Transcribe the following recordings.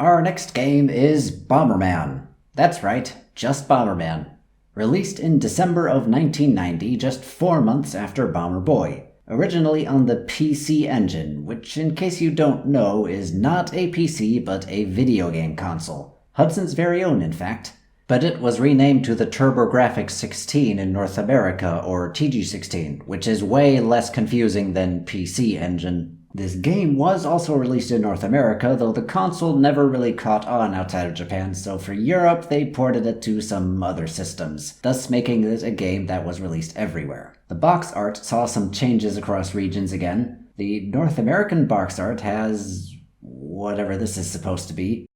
Our next game is Bomberman. That's right, just Bomberman. Released in December of 1990, just 4 months after Bomber Boy. Originally on the PC Engine, which in case you don't know is not a PC but a video game console. Hudson's very own, in fact. But it was renamed to the TurboGrafx 16 in North America, or TG16, which is way less confusing than PC Engine. This game was also released in North America, though the console never really caught on outside of Japan, so for Europe they ported it to some other systems, thus making it a game that was released everywhere. The box art saw some changes across regions again. The North American box art has whatever this is supposed to be.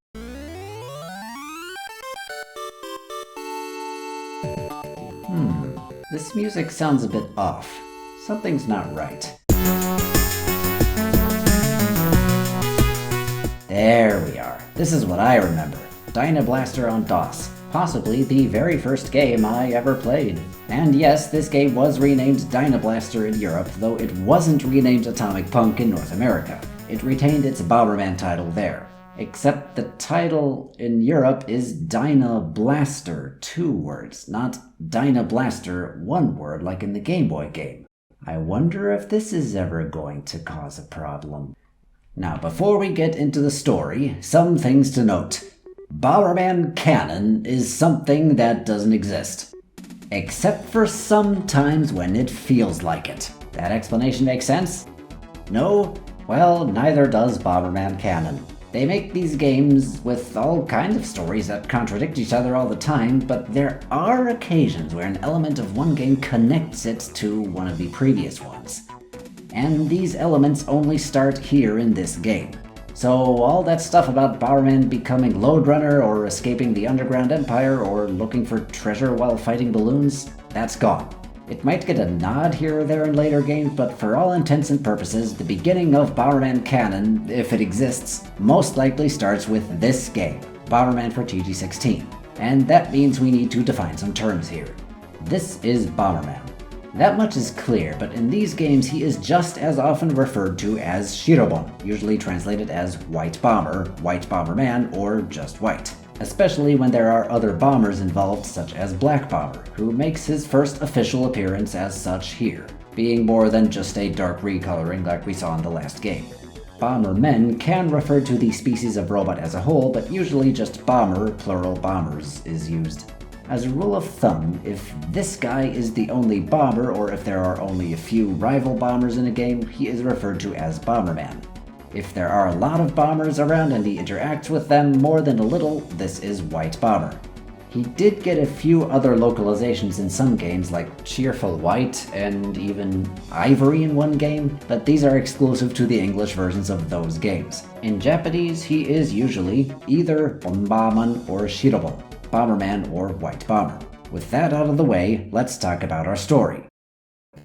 This music sounds a bit off. Something's not right. There we are. This is what I remember. Dynablaster on DOS. Possibly the very first game I ever played. And yes, this game was renamed Dynablaster in Europe, though it wasn't renamed Atomic Punk in North America. It retained its Bomberman title there. Except the title in Europe is Dynablaster, 2 words, not Dynablaster, 1 word like in the Game Boy game. I wonder if this is ever going to cause a problem. Now, before we get into the story, some things to note. Bomberman canon is something that doesn't exist. Except for some times when it feels like it. That explanation makes sense? No? Well, neither does Bomberman canon. They make these games with all kinds of stories that contradict each other all the time, but there are occasions where an element of one game connects it to one of the previous ones. And these elements only start here in this game. So all that stuff about Bomberman becoming Loadrunner or escaping the Underground Empire or looking for treasure while fighting balloons, that's gone. It might get a nod here or there in later games, but for all intents and purposes, the beginning of Bomberman canon, if it exists, most likely starts with this game, Bomberman for TG16. And that means we need to define some terms here. This is Bomberman. That much is clear, but in these games he is just as often referred to as Shirobon, usually translated as White Bomber, White Bomberman, or just White. Especially when there are other bombers involved, such as Black Bomber, who makes his first official appearance as such here, being more than just a dark recoloring like we saw in the last game. Bombermen can refer to the species of robot as a whole, but usually just bomber, plural bombers, is used. As a rule of thumb, if this guy is the only bomber, or if there are only a few rival bombers in a game, he is referred to as Bomberman. If there are a lot of bombers around and he interacts with them more than a little, this is White Bomber. He did get a few other localizations in some games like Cheerful White and even Ivory in one game, but these are exclusive to the English versions of those games. In Japanese, he is usually either Bomberman or Shirobon, Bomberman or White Bomber. With that out of the way, let's talk about our story.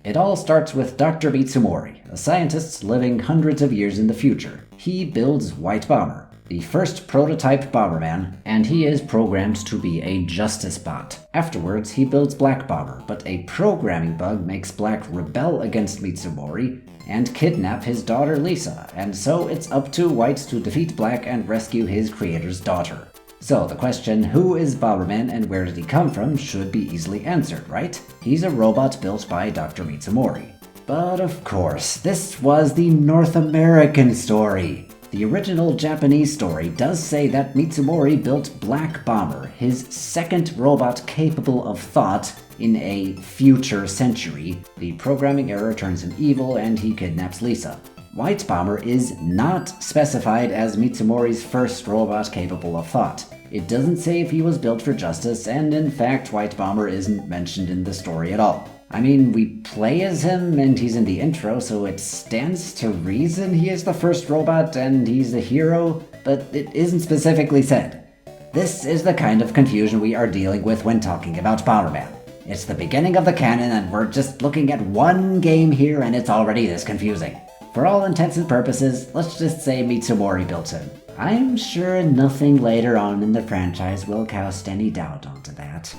It all starts with Dr. Mitsumori, a scientist living hundreds of years in the future. He builds White Bomber, the first prototype Bomberman, and he is programmed to be a justice bot. Afterwards, he builds Black Bomber, but a programming bug makes Black rebel against Mitsumori and kidnap his daughter Lisa, and so it's up to White to defeat Black and rescue his creator's daughter. So the question, who is Bomberman and where did he come from, should be easily answered, right? He's a robot built by Dr. Mitsumori. But of course, this was the North American story. The original Japanese story does say that Mitsumori built Black Bomber, his second robot capable of thought, in a future century. The programming error turns him evil and he kidnaps Lisa. White Bomber is not specified as Mitsumori's first robot capable of thought. It doesn't say if he was built for justice, and in fact White Bomber isn't mentioned in the story at all. I mean, we play as him and he's in the intro, so it stands to reason he is the first robot and he's the hero, but it isn't specifically said. This is the kind of confusion we are dealing with when talking about Bomberman. It's the beginning of the canon and we're just looking at one game here and it's already this confusing. For all intents and purposes, let's just say Mitsumori built him. I'm sure nothing later on in the franchise will cast any doubt onto that.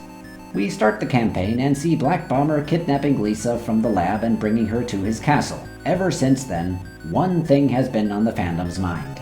We start the campaign and see Black Bomber kidnapping Lisa from the lab and bringing her to his castle. Ever since then, one thing has been on the fandom's mind.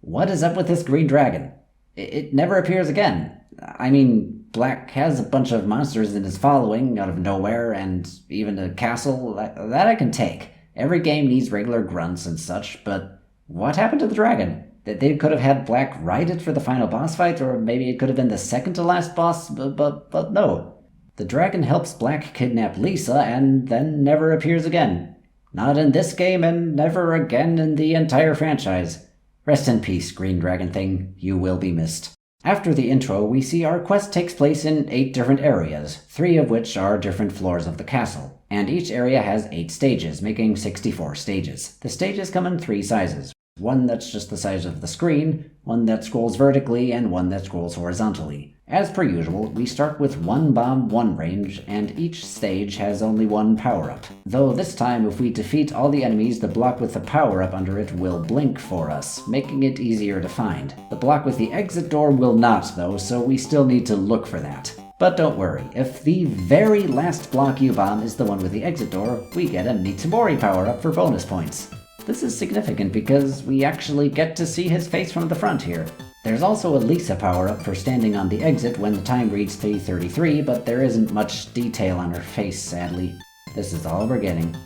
What is up with this green dragon? It never appears again. I mean, Black has a bunch of monsters in his following out of nowhere, and even a castle. That I can take. Every game needs regular grunts and such, but what happened to the dragon? They could have had Black ride it for the final boss fight, or maybe it could have been the second to last boss, but no. The dragon helps Black kidnap Lisa and then never appears again. Not in this game and never again in the entire franchise. Rest in peace, Green Dragon Thing. You will be missed. After the intro, we see our quest takes place in 8 different areas, 3 of which are different floors of the castle. And each area has 8 stages, making 64 stages. The stages come in 3 sizes. One that's just the size of the screen, one that scrolls vertically, and one that scrolls horizontally. As per usual, we start with 1 bomb, 1 range, and each stage has only 1 power-up. Though this time, if we defeat all the enemies, the block with the power-up under it will blink for us, making it easier to find. The block with the exit door will not, though, so we still need to look for that. But don't worry, if the very last block you bomb is the one with the exit door, we get a Mitsumori power-up for bonus points. This is significant because we actually get to see his face from the front here. There's also a Lisa power-up for standing on the exit when the time reads 3:33, but there isn't much detail on her face, sadly. This is all we're getting.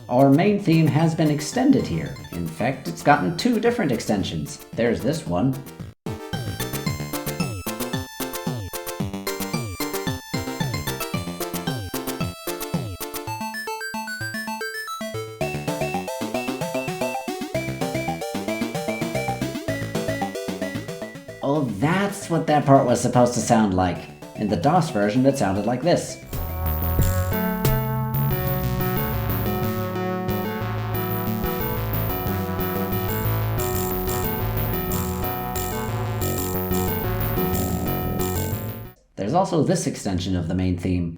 Our main theme has been extended here. In fact, it's gotten 2 different extensions. There's this one. Oh, that's what that part was supposed to sound like. In the DOS version, it sounded like this. There's also this extension of the main theme.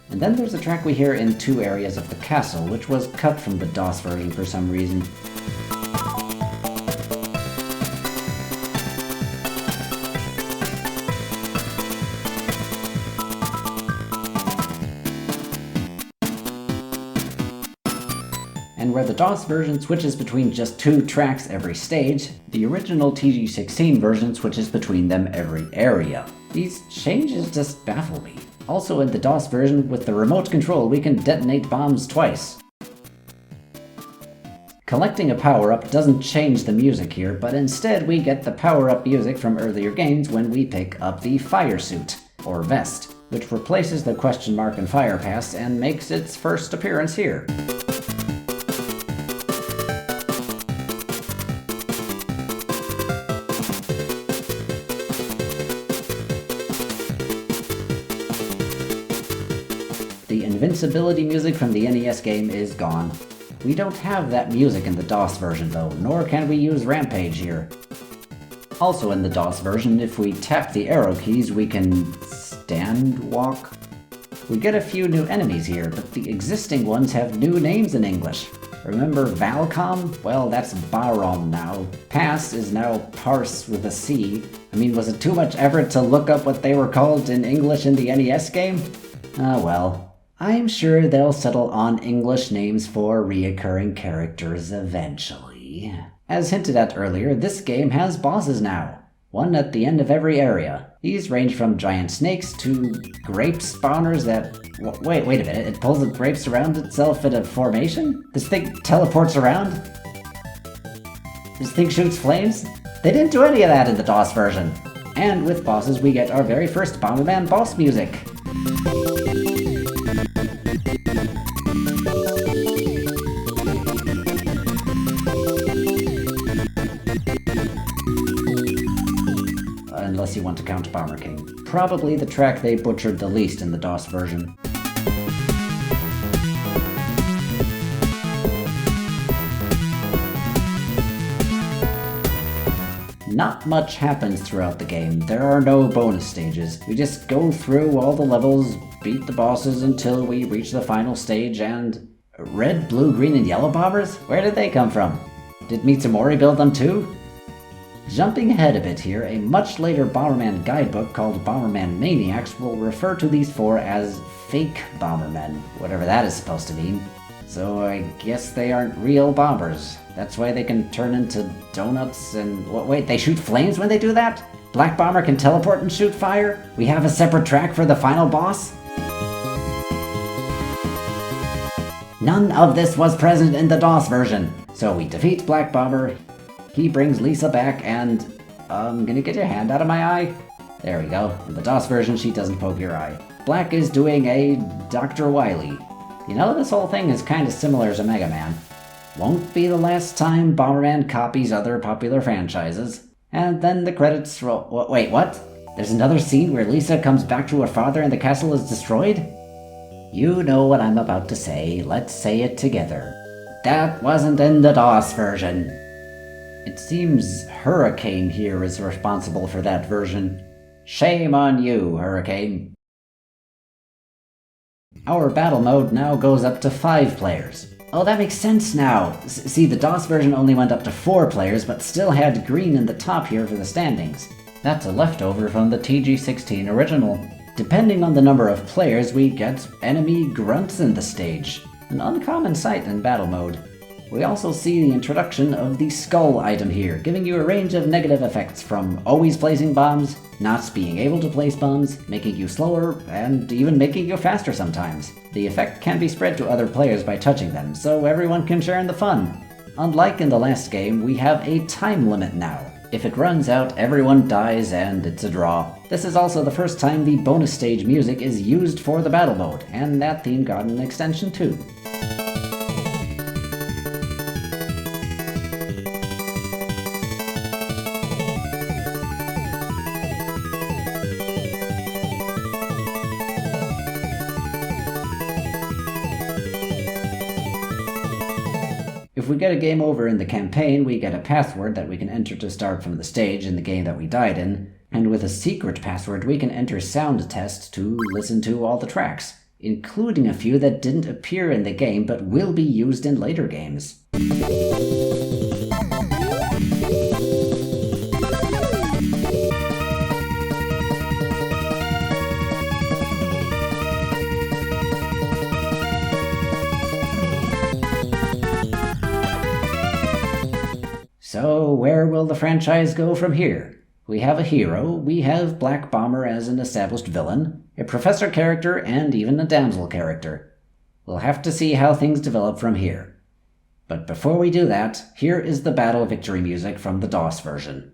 And then there's a track we hear in 2 areas of the castle, which was cut from the DOS version for some reason. And where the DOS version switches between just 2 tracks every stage, the original TG16 version switches between them every area. These changes just baffle me. Also in the DOS version, with the remote control, we can detonate bombs twice. Collecting a power-up doesn't change the music here, but instead we get the power-up music from earlier games when we pick up the fire suit, or vest, which replaces the question mark and fire pass and makes its first appearance here. The invincibility music from the NES game is gone. We don't have that music in the DOS version though, nor can we use Rampage here. Also in the DOS version, if we tap the arrow keys, we can stand walk. We get a few new enemies here, but the existing ones have new names in English. Remember Valcom? Well, that's Barom now. Pass is now Parse with a C. I mean, was it too much effort to look up what they were called in English in the NES game? Ah well. I'm sure they'll settle on English names for reoccurring characters eventually. As hinted at earlier, this game has bosses now. One at the end of every area. These range from giant snakes to grape spawners that... Wait a minute, it pulls the grapes around itself in a formation? This thing teleports around? This thing shoots flames? They didn't do any of that in the DOS version. And with bosses we get our very first Bomberman boss music. Unless you want to count Bomber King. Probably the track they butchered the least in the DOS version. Not much happens throughout the game. There are no bonus stages. We just go through all the levels, beat the bosses until we reach the final stage, and... Red, blue, green, and yellow bombers? Where did they come from? Did Mitsumori build them too? Jumping ahead a bit here, a much later Bomberman guidebook called Bomberman Maniacs will refer to these four as fake Bombermen, whatever that is supposed to mean. So I guess they aren't real bombers. That's why they can turn into donuts and... wait, they shoot flames when they do that? Black Bomber can teleport and shoot fire? We have a separate track for the final boss? None of this was present in the DOS version. So we defeat Black Bomber, he brings Lisa back, and... gonna get your hand out of my eye? There we go. In the DOS version, she doesn't poke your eye. Black is doing a Dr. Wily. You know, this whole thing is kinda similar to Mega Man. Won't be the last time Bomberman copies other popular franchises. And then the credits roll... Wait, what? There's another scene where Lisa comes back to her father and the castle is destroyed? You know what I'm about to say. Let's say it together. That wasn't in the DOS version. It seems Hurricane here is responsible for that version. Shame on you, Hurricane. Our battle mode now goes up to 5 players. Oh, that makes sense now. See, the DOS version only went up to 4 players, but still had green in the top here for the standings. That's a leftover from the TG16 original. Depending on the number of players, we get enemy grunts in the stage, an uncommon sight in battle mode. We also see the introduction of the skull item here, giving you a range of negative effects from always placing bombs, not being able to place bombs, making you slower, and even making you faster sometimes. The effect can be spread to other players by touching them, so everyone can share in the fun. Unlike in the last game, we have a time limit now. If it runs out, everyone dies and it's a draw. This is also the first time the bonus stage music is used for the battle mode, and that theme got an extension too. If we get a game over in the campaign, we get a password that we can enter to start from the stage in the game that we died in, and with a secret password we can enter sound test to listen to all the tracks, including a few that didn't appear in the game but will be used in later games. So where will the franchise go from here? We have a hero, we have Black Bomber as an established villain, a professor character, and even a damsel character. We'll have to see how things develop from here. But before we do that, here is the battle victory music from the DOS version.